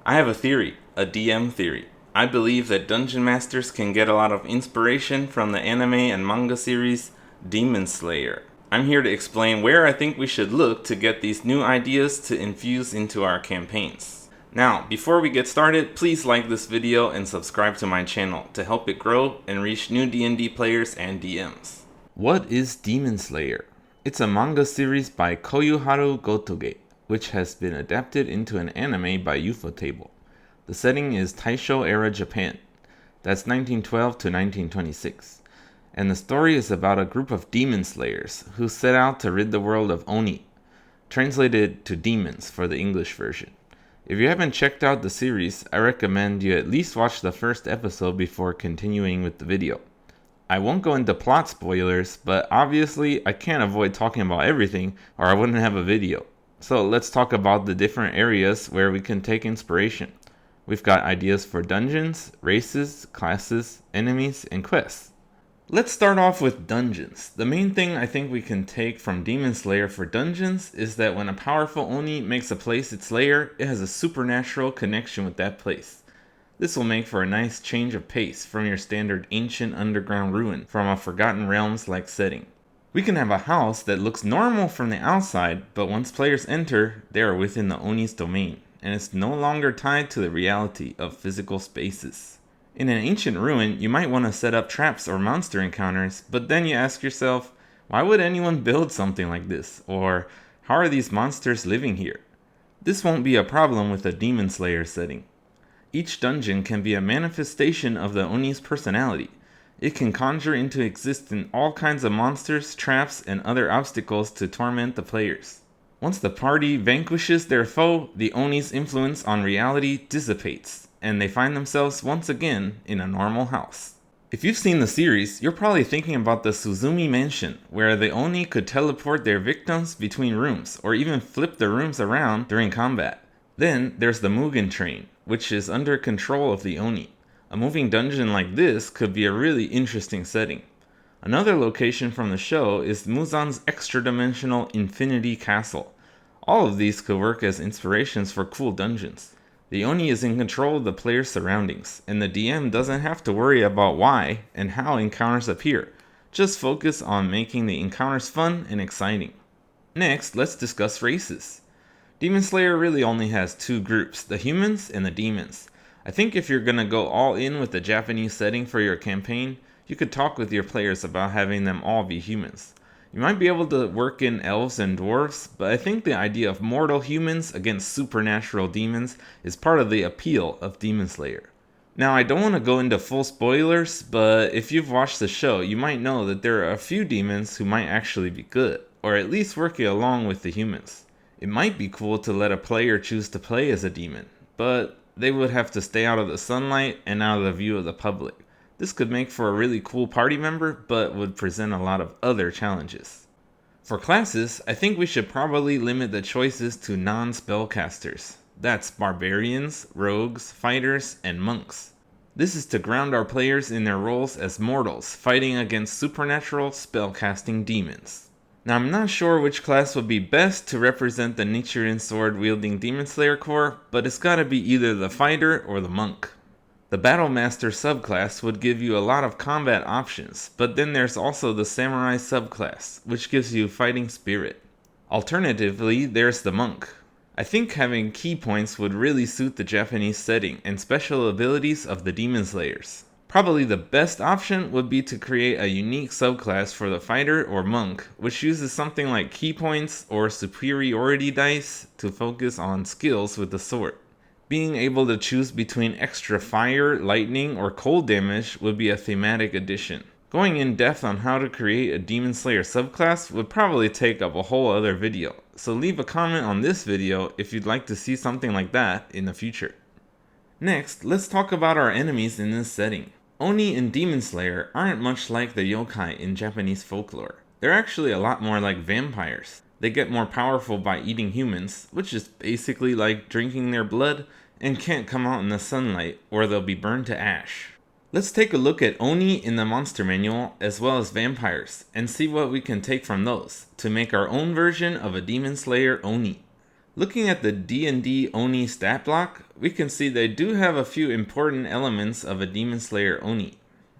I have a theory, a DM theory. I believe that dungeon masters can get a lot of inspiration from the anime and manga series Demon Slayer. I'm here to explain where I think we should look to get these new ideas to infuse into our campaigns. Now, before we get started, please like this video and subscribe to my channel to help it grow and reach new D&D players and DMs. What is Demon Slayer? It's a manga series by Koyuharu Gotoge, which has been adapted into an anime by Ufotable. The setting is Taisho-era Japan. That's 1912 to 1926. And the story is about a group of demon slayers who set out to rid the world of Oni, translated to demons for the English version. If you haven't checked out the series, I recommend you at least watch the first episode before continuing with the video. I won't go into plot spoilers, but obviously I can't avoid talking about everything or I wouldn't have a video. So let's talk about the different areas where we can take inspiration. We've got ideas for dungeons, races, classes, enemies, and quests. Let's start off with dungeons. The main thing I think we can take from Demon Slayer for dungeons is that when a powerful Oni makes a place its lair, it has a supernatural connection with that place. This will make for a nice change of pace from your standard ancient underground ruin from a Forgotten Realms-like setting. We can have a house that looks normal from the outside, but once players enter, they are within the Oni's domain, and it's no longer tied to the reality of physical spaces. In an ancient ruin, you might want to set up traps or monster encounters, but then you ask yourself, why would anyone build something like this? Or, how are these monsters living here? This won't be a problem with a Demon Slayer setting. Each dungeon can be a manifestation of the Oni's personality. It can conjure into existence all kinds of monsters, traps, and other obstacles to torment the players. Once the party vanquishes their foe, the Oni's influence on reality dissipates, and they find themselves once again in a normal house. If you've seen the series, you're probably thinking about the Suzumi Mansion, where the Oni could teleport their victims between rooms, or even flip the rooms around during combat. Then there's the Mugen Train, which is under control of the Oni. A moving dungeon like this could be a really interesting setting. Another location from the show is Muzan's extra-dimensional Infinity Castle. All of these could work as inspirations for cool dungeons. The Oni is in control of the player's surroundings, and the DM doesn't have to worry about why and how encounters appear. Just focus on making the encounters fun and exciting. Next, let's discuss races. Demon Slayer really only has two groups, the humans and the demons. I think if you're gonna go all in with the Japanese setting for your campaign, you could talk with your players about having them all be humans. You might be able to work in elves and dwarves, but I think the idea of mortal humans against supernatural demons is part of the appeal of Demon Slayer. Now, I don't want to go into full spoilers, but if you've watched the show, you might know that there are a few demons who might actually be good, or at least working along with the humans. It might be cool to let a player choose to play as a demon, but they would have to stay out of the sunlight and out of the view of the public. This could make for a really cool party member, but would present a lot of other challenges. For classes, I think we should probably limit the choices to non-spellcasters. That's barbarians, rogues, fighters, and monks. This is to ground our players in their roles as mortals fighting against supernatural spellcasting demons. Now, I'm not sure which class would be best to represent the Nichiren sword-wielding Demon Slayer Corps, but it's gotta be either the fighter or the monk. The Battle Master subclass would give you a lot of combat options, but then there's also the Samurai subclass, which gives you fighting spirit. Alternatively, there's the monk. I think having key points would really suit the Japanese setting and special abilities of the Demon Slayers. Probably the best option would be to create a unique subclass for the fighter or monk, which uses something like key points or superiority dice to focus on skills with the sword. Being able to choose between extra fire, lightning, or cold damage would be a thematic addition. Going in depth on how to create a Demon Slayer subclass would probably take up a whole other video, so leave a comment on this video if you'd like to see something like that in the future. Next, let's talk about our enemies in this setting. Oni and Demon Slayer aren't much like the yokai in Japanese folklore. They're actually a lot more like vampires. They get more powerful by eating humans, which is basically like drinking their blood, and can't come out in the sunlight or they'll be burned to ash. Let's take a look at Oni in the monster manual as well as vampires and see what we can take from those to make our own version of a Demon Slayer Oni. Looking at the D&D Oni stat block, we can see they do have a few important elements of a Demon Slayer Oni.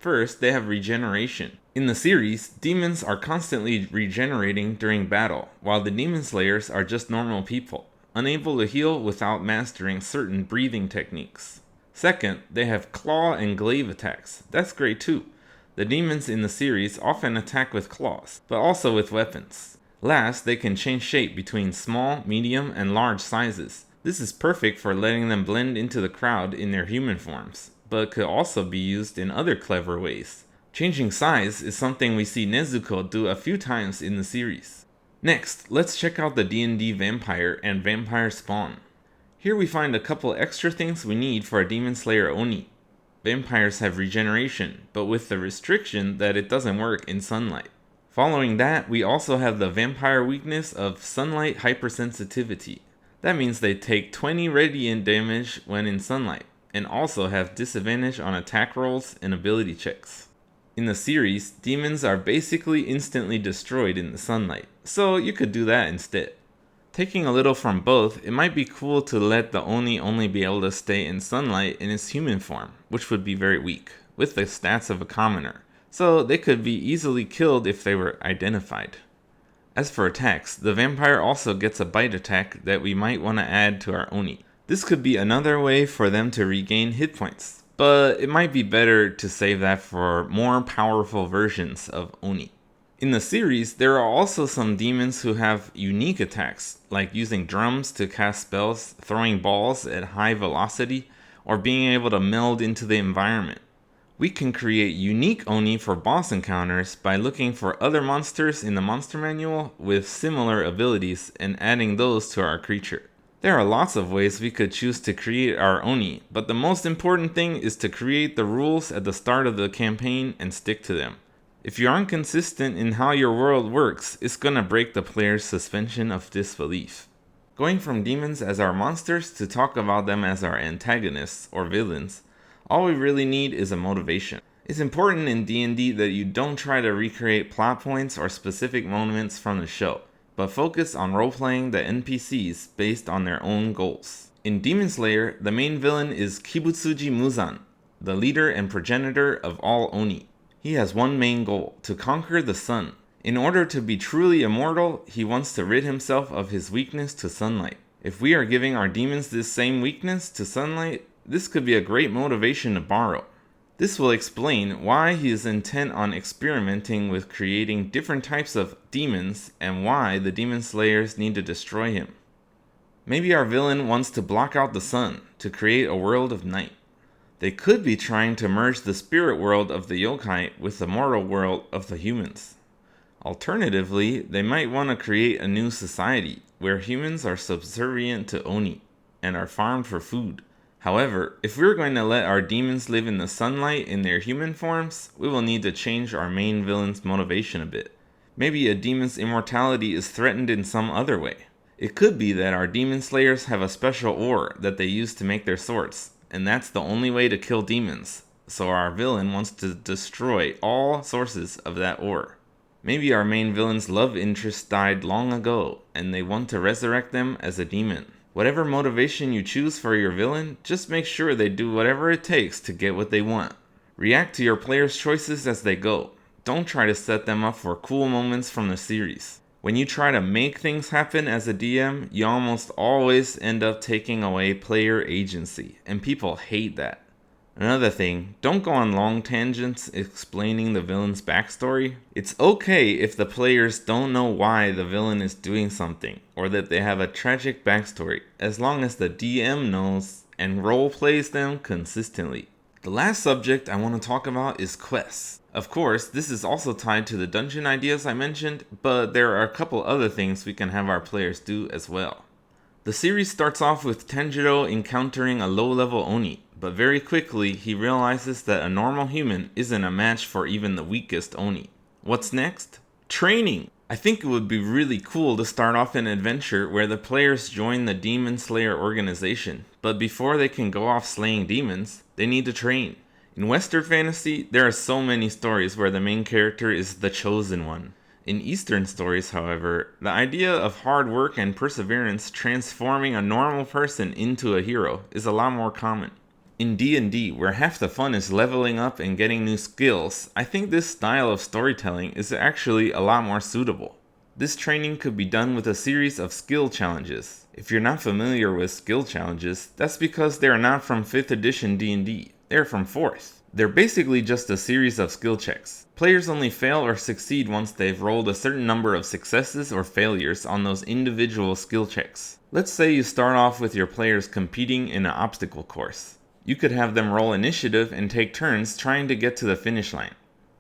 First, they have regeneration. In the series, demons are constantly regenerating during battle, while the Demon Slayers are just normal people, unable to heal without mastering certain breathing techniques. Second, they have claw and glaive attacks. That's great too. The demons in the series often attack with claws, but also with weapons. Last, they can change shape between small, medium, and large sizes. This is perfect for letting them blend into the crowd in their human forms, but could also be used in other clever ways. Changing size is something we see Nezuko do a few times in the series. Next, let's check out the D&D Vampire and Vampire Spawn. Here we find a couple extra things we need for a Demon Slayer Oni. Vampires have regeneration, but with the restriction that it doesn't work in sunlight. Following that, we also have the vampire weakness of sunlight hypersensitivity. That means they take 20 radiant damage when in sunlight, and also have disadvantage on attack rolls and ability checks. In the series, demons are basically instantly destroyed in the sunlight, so you could do that instead. Taking a little from both, it might be cool to let the Oni only be able to stay in sunlight in its human form, which would be very weak, with the stats of a commoner, so they could be easily killed if they were identified. As for attacks, the vampire also gets a bite attack that we might want to add to our Oni. This could be another way for them to regain hit points, but it might be better to save that for more powerful versions of Oni. In the series, there are also some demons who have unique attacks, like using drums to cast spells, throwing balls at high velocity, or being able to meld into the environment. We can create unique Oni for boss encounters by looking for other monsters in the monster manual with similar abilities and adding those to our creature. There are lots of ways we could choose to create our Oni, but the most important thing is to create the rules at the start of the campaign and stick to them. If you aren't consistent in how your world works, it's gonna break the player's suspension of disbelief. Going from demons as our monsters to talk about them as our antagonists or villains, all we really need is a motivation. It's important in D&D that you don't try to recreate plot points or specific moments from the show, but focus on role-playing the NPCs based on their own goals. In Demon Slayer, the main villain is Kibutsuji Muzan, the leader and progenitor of all Oni. He has one main goal, to conquer the sun. In order to be truly immortal, he wants to rid himself of his weakness to sunlight. If we are giving our demons this same weakness to sunlight, this could be a great motivation to borrow. This will explain why he is intent on experimenting with creating different types of demons and why the demon slayers need to destroy him. Maybe our villain wants to block out the sun to create a world of night. They could be trying to merge the spirit world of the yokai with the mortal world of the humans. Alternatively, they might want to create a new society where humans are subservient to Oni and are farmed for food. However, if we're going to let our demons live in the sunlight in their human forms, we will need to change our main villain's motivation a bit. Maybe a demon's immortality is threatened in some other way. It could be that our demon slayers have a special ore that they use to make their swords, and that's the only way to kill demons, so our villain wants to destroy all sources of that ore. Maybe our main villain's love interest died long ago, and they want to resurrect them as a demon. Whatever motivation you choose for your villain, just make sure they do whatever it takes to get what they want. React to your players' choices as they go. Don't try to set them up for cool moments from the series. When you try to make things happen as a DM, you almost always end up taking away player agency, and people hate that. Another thing, don't go on long tangents explaining the villain's backstory. It's okay if the players don't know why the villain is doing something, or that they have a tragic backstory, as long as the DM knows and role plays them consistently. The last subject I want to talk about is quests. Of course, this is also tied to the dungeon ideas I mentioned, but there are a couple other things we can have our players do as well. The series starts off with Tanjiro encountering a low-level Oni, but very quickly he realizes that a normal human isn't a match for even the weakest Oni. What's next? Training! I think it would be really cool to start off an adventure where the players join the Demon Slayer organization, but before they can go off slaying demons, they need to train. In Western fantasy, there are so many stories where the main character is the chosen one. In Eastern stories, however, the idea of hard work and perseverance transforming a normal person into a hero is a lot more common. In D&D, where half the fun is leveling up and getting new skills, I think this style of storytelling is actually a lot more suitable. This training could be done with a series of skill challenges. If you're not familiar with skill challenges, that's because they're not from 5th edition D&D, they're from 4th. They're basically just a series of skill checks. Players only fail or succeed once they've rolled a certain number of successes or failures on those individual skill checks. Let's say you start off with your players competing in an obstacle course. You could have them roll initiative and take turns trying to get to the finish line.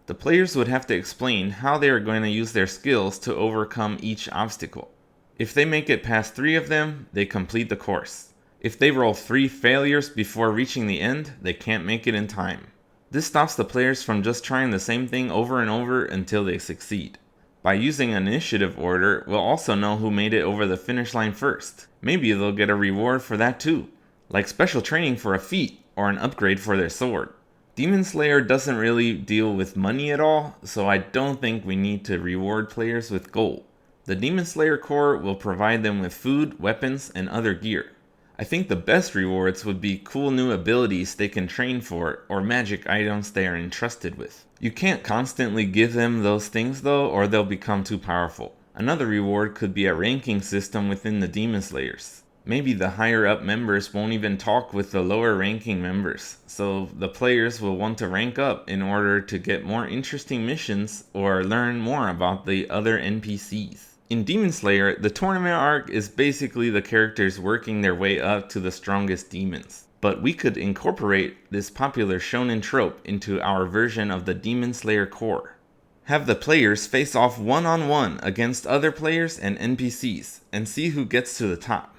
The players would have to explain how they are going to use their skills to overcome each obstacle. If they make it past 3 of them, they complete the course. If they roll 3 failures before reaching the end, they can't make it in time. This stops the players from just trying the same thing over and over until they succeed. By using an initiative order, we'll also know who made it over the finish line first. Maybe they'll get a reward for that too, like special training for a feat or an upgrade for their sword. Demon Slayer doesn't really deal with money at all, so I don't think we need to reward players with gold. The Demon Slayer Corps will provide them with food, weapons, and other gear. I think the best rewards would be cool new abilities they can train for or magic items they are entrusted with. You can't constantly give them those things though, or they'll become too powerful. Another reward could be a ranking system within the Demon Slayers. Maybe the higher up members won't even talk with the lower ranking members, so the players will want to rank up in order to get more interesting missions or learn more about the other NPCs. In Demon Slayer, the tournament arc is basically the characters working their way up to the strongest demons. But we could incorporate this popular shonen trope into our version of the Demon Slayer Corps. Have the players face off one-on-one against other players and NPCs, and see who gets to the top.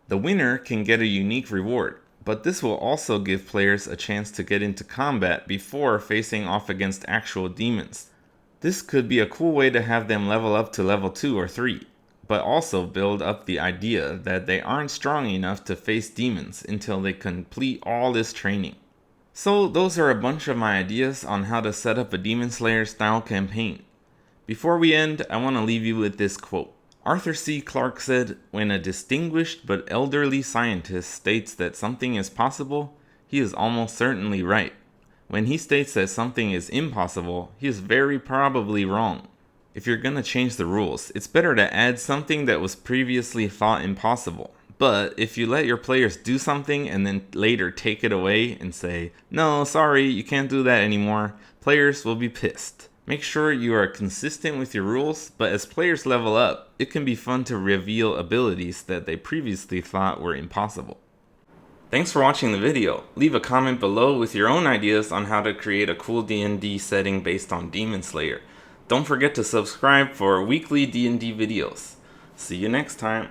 The winner can get a unique reward, but this will also give players a chance to get into combat before facing off against actual demons. This could be a cool way to have them level up to level 2 or 3, but also build up the idea that they aren't strong enough to face demons until they complete all this training. So those are a bunch of my ideas on how to set up a Demon Slayer style campaign. Before we end, I want to leave you with this quote. Arthur C. Clarke said, "When a distinguished but elderly scientist states that something is possible, he is almost certainly right. When he states that something is impossible, he is very probably wrong." If you're gonna change the rules, it's better to add something that was previously thought impossible. But if you let your players do something and then later take it away and say, "No, sorry, you can't do that anymore," players will be pissed. Make sure you are consistent with your rules, but as players level up, it can be fun to reveal abilities that they previously thought were impossible. Thanks for watching the video. Leave a comment below with your own ideas on how to create a cool D&D setting based on Demon Slayer. Don't forget to subscribe for weekly D&D videos. See you next time.